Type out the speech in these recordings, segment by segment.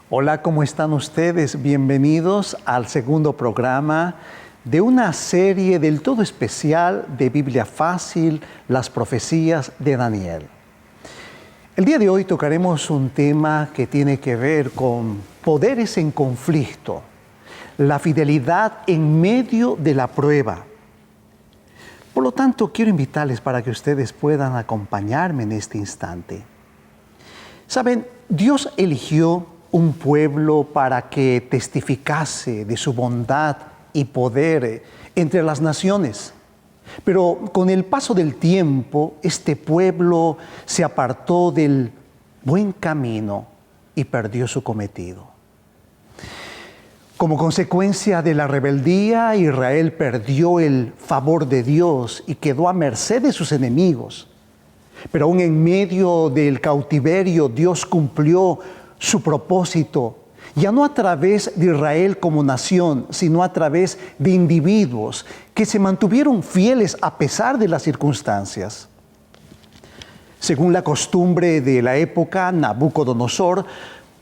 Hola, ¿cómo están ustedes? Bienvenidos al segundo programa de una serie del todo especial de Biblia Fácil, las profecías de Daniel. El día de hoy tocaremos un tema que tiene que ver con poderes en conflicto, la fidelidad en medio de la prueba. Por lo tanto, quiero invitarles para que ustedes puedan acompañarme en este instante. Saben, Dios eligió un pueblo para que testificase de su bondad y poder entre las naciones. Pero con el paso del tiempo, este pueblo se apartó del buen camino y perdió su cometido. Como consecuencia de la rebeldía, Israel perdió el favor de Dios y quedó a merced de sus enemigos. Pero aún en medio del cautiverio, Dios cumplió su propósito, ya no a través de Israel como nación, sino a través de individuos que se mantuvieron fieles a pesar de las circunstancias. Según la costumbre de la época, Nabucodonosor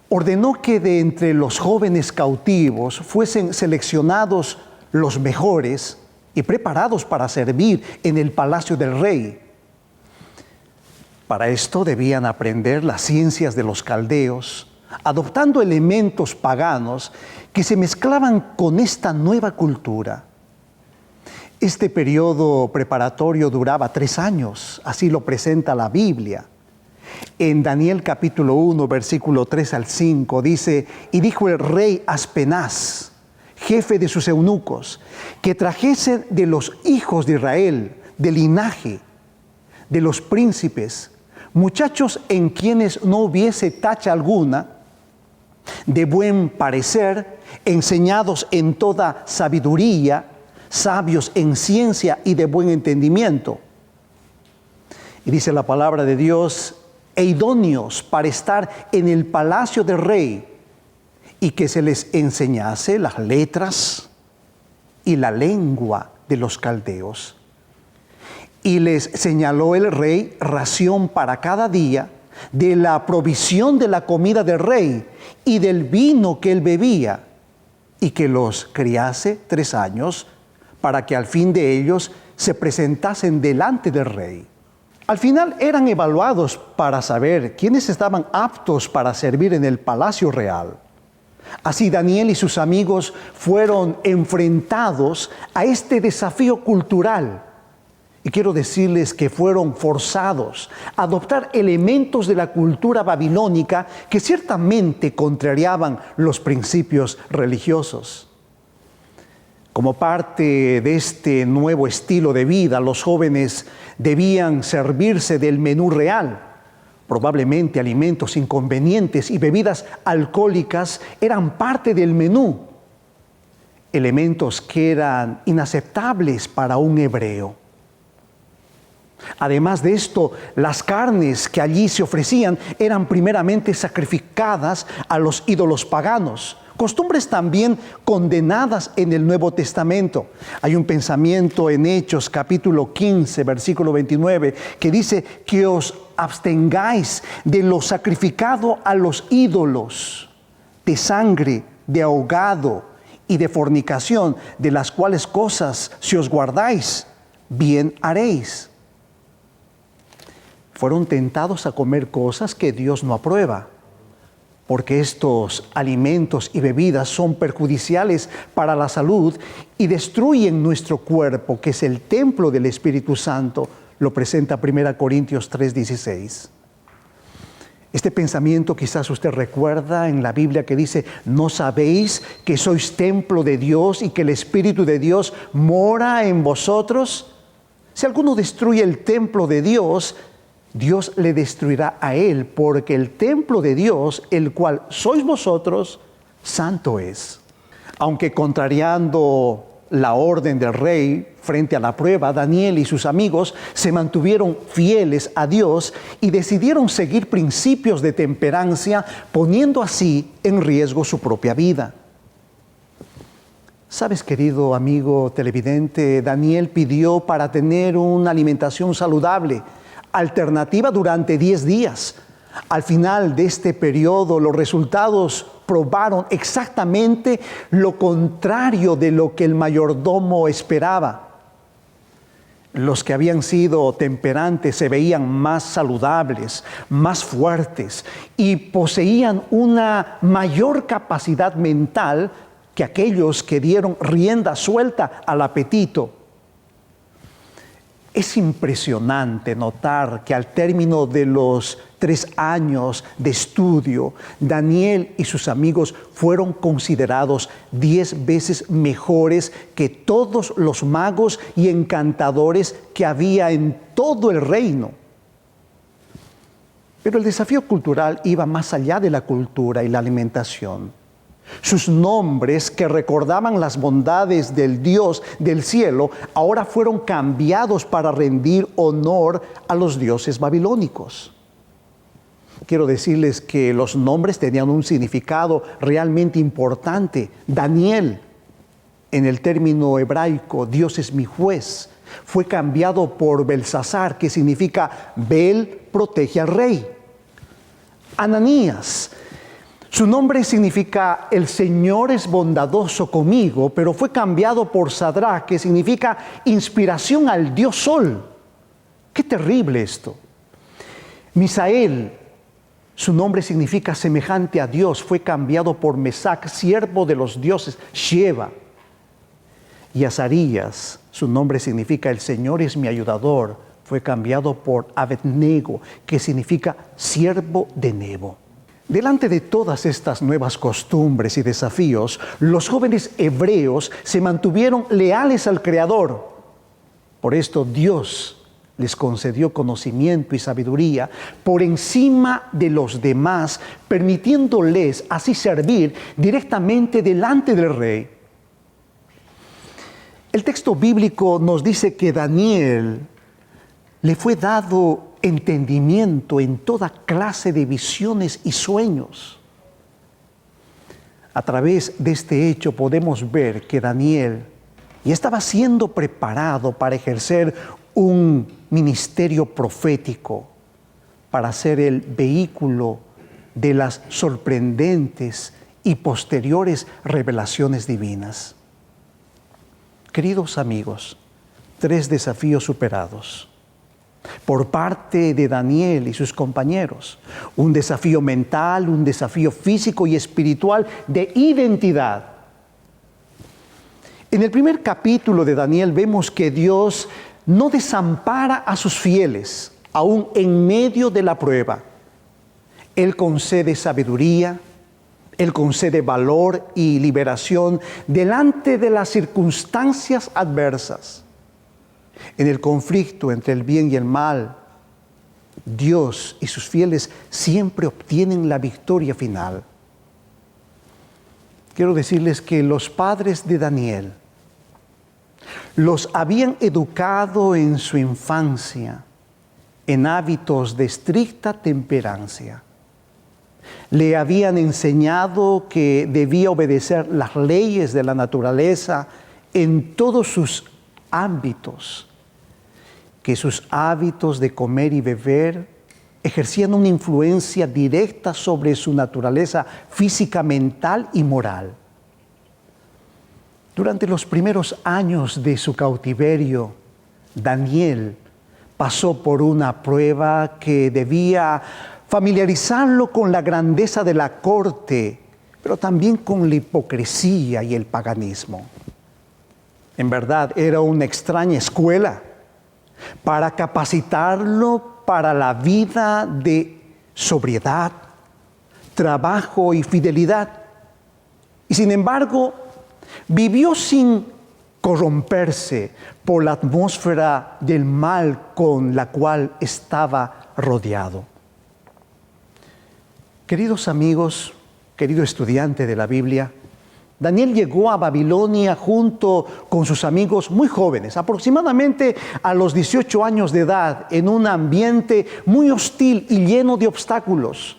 ordenó que de entre los jóvenes cautivos fuesen seleccionados los mejores y preparados para servir en el palacio del rey. Para esto debían aprender las ciencias de los caldeos, adoptando elementos paganos que se mezclaban con esta nueva cultura. Este periodo preparatorio duraba 3 años, así lo presenta la Biblia. En Daniel capítulo 1, versículo 3 al 5, dice: «Y dijo el rey Aspenaz, jefe de sus eunucos, que trajesen de los hijos de Israel, del linaje, de los príncipes, muchachos en quienes no hubiese tacha alguna, de buen parecer, enseñados en toda sabiduría, sabios en ciencia y de buen entendimiento». Y dice la palabra de Dios: «E idóneos para estar en el palacio del rey, y que se les enseñase las letras y la lengua de los caldeos». Y les señaló el rey ración para cada día de la provisión de la comida del rey y del vino que él bebía, y que los criase 3 años, para que al fin de ellos se presentasen delante del rey. Al final eran evaluados para saber quiénes estaban aptos para servir en el palacio real. Así Daniel y sus amigos fueron enfrentados a este desafío cultural. Y quiero decirles que fueron forzados a adoptar elementos de la cultura babilónica que ciertamente contrariaban los principios religiosos. Como parte de este nuevo estilo de vida, los jóvenes debían servirse del menú real. Probablemente alimentos inconvenientes y bebidas alcohólicas eran parte del menú, elementos que eran inaceptables para un hebreo. Además de esto, las carnes que allí se ofrecían eran primeramente sacrificadas a los ídolos paganos, costumbres también condenadas en el Nuevo Testamento. Hay un pensamiento en Hechos capítulo 15, versículo 29, que dice que os abstengáis de lo sacrificado a los ídolos, de sangre, de ahogado y de fornicación, de las cuales cosas, si os guardáis, bien haréis. Fueron tentados a comer cosas que Dios no aprueba, porque estos alimentos y bebidas son perjudiciales para la salud y destruyen nuestro cuerpo, que es el templo del Espíritu Santo. Lo presenta 1 Corintios 3:16. Este pensamiento quizás usted recuerda en la Biblia que dice: «¿No sabéis que sois templo de Dios y que el Espíritu de Dios mora en vosotros? Si alguno destruye el templo de Dios, Dios le destruirá a él, porque el templo de Dios, el cual sois vosotros, santo es». Aunque contrariando la orden del rey frente a la prueba, Daniel y sus amigos se mantuvieron fieles a Dios y decidieron seguir principios de temperancia, poniendo así en riesgo su propia vida. Sabes, querido amigo televidente, Daniel pidió para tener una alimentación saludable, alternativa durante 10 días. Al final de este periodo, los resultados probaron exactamente lo contrario de lo que el mayordomo esperaba. Los que habían sido temperantes se veían más saludables, más fuertes y poseían una mayor capacidad mental que aquellos que dieron rienda suelta al apetito. Es impresionante notar que al término de los 3 años de estudio, Daniel y sus amigos fueron considerados 10 veces mejores que todos los magos y encantadores que había en todo el reino. Pero el desafío cultural iba más allá de la cultura y la alimentación. Sus nombres, que recordaban las bondades del Dios del cielo, ahora fueron cambiados para rendir honor a los dioses babilónicos. Quiero decirles que los nombres tenían un significado realmente importante. Daniel, en el término hebraico, Dios es mi juez, fue cambiado por Belsasar, que significa Bel protege al rey. Ananías, su nombre significa el Señor es bondadoso conmigo, pero fue cambiado por Sadrach, que significa inspiración al Dios Sol. ¡Qué terrible esto! Misael, su nombre significa semejante a Dios, fue cambiado por Mesac, siervo de los dioses Sheba. Y Azarías, su nombre significa el Señor es mi ayudador, fue cambiado por Abednego, que significa siervo de Nebo. Delante de todas estas nuevas costumbres y desafíos, los jóvenes hebreos se mantuvieron leales al Creador. Por esto Dios les concedió conocimiento y sabiduría por encima de los demás, permitiéndoles así servir directamente delante del rey. El texto bíblico nos dice que Daniel le fue dado entendimiento en toda clase de visiones y sueños. A través de este hecho podemos ver que Daniel ya estaba siendo preparado para ejercer un ministerio profético, para ser el vehículo de las sorprendentes y posteriores revelaciones divinas. Queridos amigos, 3 desafíos superados por parte de Daniel y sus compañeros. Un desafío mental, un desafío físico y espiritual de identidad. En el primer capítulo de Daniel vemos que Dios no desampara a sus fieles, aún en medio de la prueba. Él concede sabiduría, Él concede valor y liberación delante de las circunstancias adversas. En el conflicto entre el bien y el mal, Dios y sus fieles siempre obtienen la victoria final. Quiero decirles que los padres de Daniel los habían educado en su infancia en hábitos de estricta temperancia. Le habían enseñado que debía obedecer las leyes de la naturaleza en todos sus ámbitos, que sus hábitos de comer y beber ejercían una influencia directa sobre su naturaleza física, mental y moral. Durante los primeros años de su cautiverio, Daniel pasó por una prueba que debía familiarizarlo con la grandeza de la corte, pero también con la hipocresía y el paganismo. En verdad, era una extraña escuela para capacitarlo para la vida de sobriedad, trabajo y fidelidad. Y sin embargo, vivió sin corromperse por la atmósfera del mal con la cual estaba rodeado. Queridos amigos, querido estudiante de la Biblia, Daniel llegó a Babilonia junto con sus amigos muy jóvenes, aproximadamente a los 18 años de edad, en un ambiente muy hostil y lleno de obstáculos.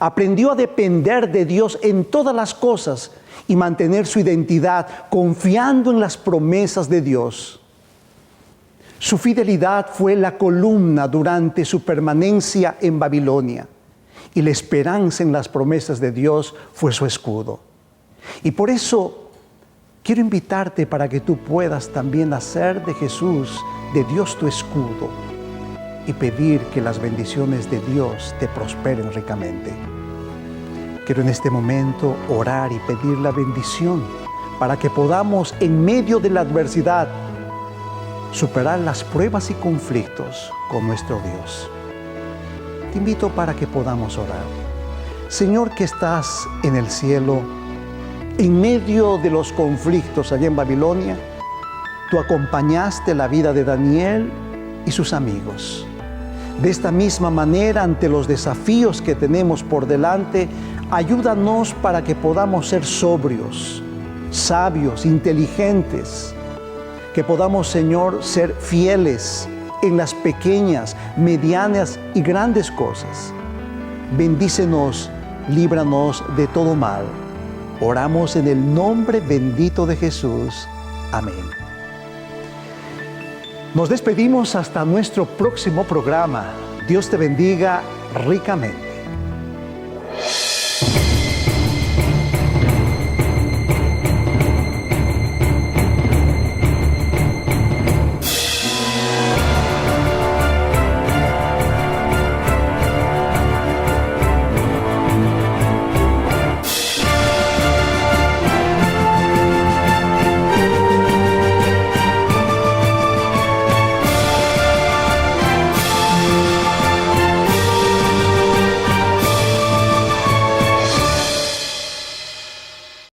Aprendió a depender de Dios en todas las cosas y mantener su identidad confiando en las promesas de Dios. Su fidelidad fue la columna durante su permanencia en Babilonia. y la esperanza en las promesas de Dios fue su escudo. Y por eso quiero invitarte para que tú puedas también hacer de Jesús, de Dios, tu escudo y pedir que las bendiciones de Dios te prosperen ricamente. Quiero en este momento orar y pedir la bendición para que podamos, en medio de la adversidad, superar las pruebas y conflictos con nuestro Dios. Te invito para que podamos orar. Señor, que estás en el cielo, en medio de los conflictos allá en Babilonia, tú acompañaste la vida de Daniel y sus amigos. De esta misma manera, ante los desafíos que tenemos por delante, ayúdanos para que podamos ser sobrios, sabios, inteligentes, que podamos, Señor, ser fieles en las pequeñas, medianas y grandes cosas. Bendícenos, líbranos de todo mal. Oramos en el nombre bendito de Jesús. Amén. Nos despedimos hasta nuestro próximo programa. Dios te bendiga ricamente.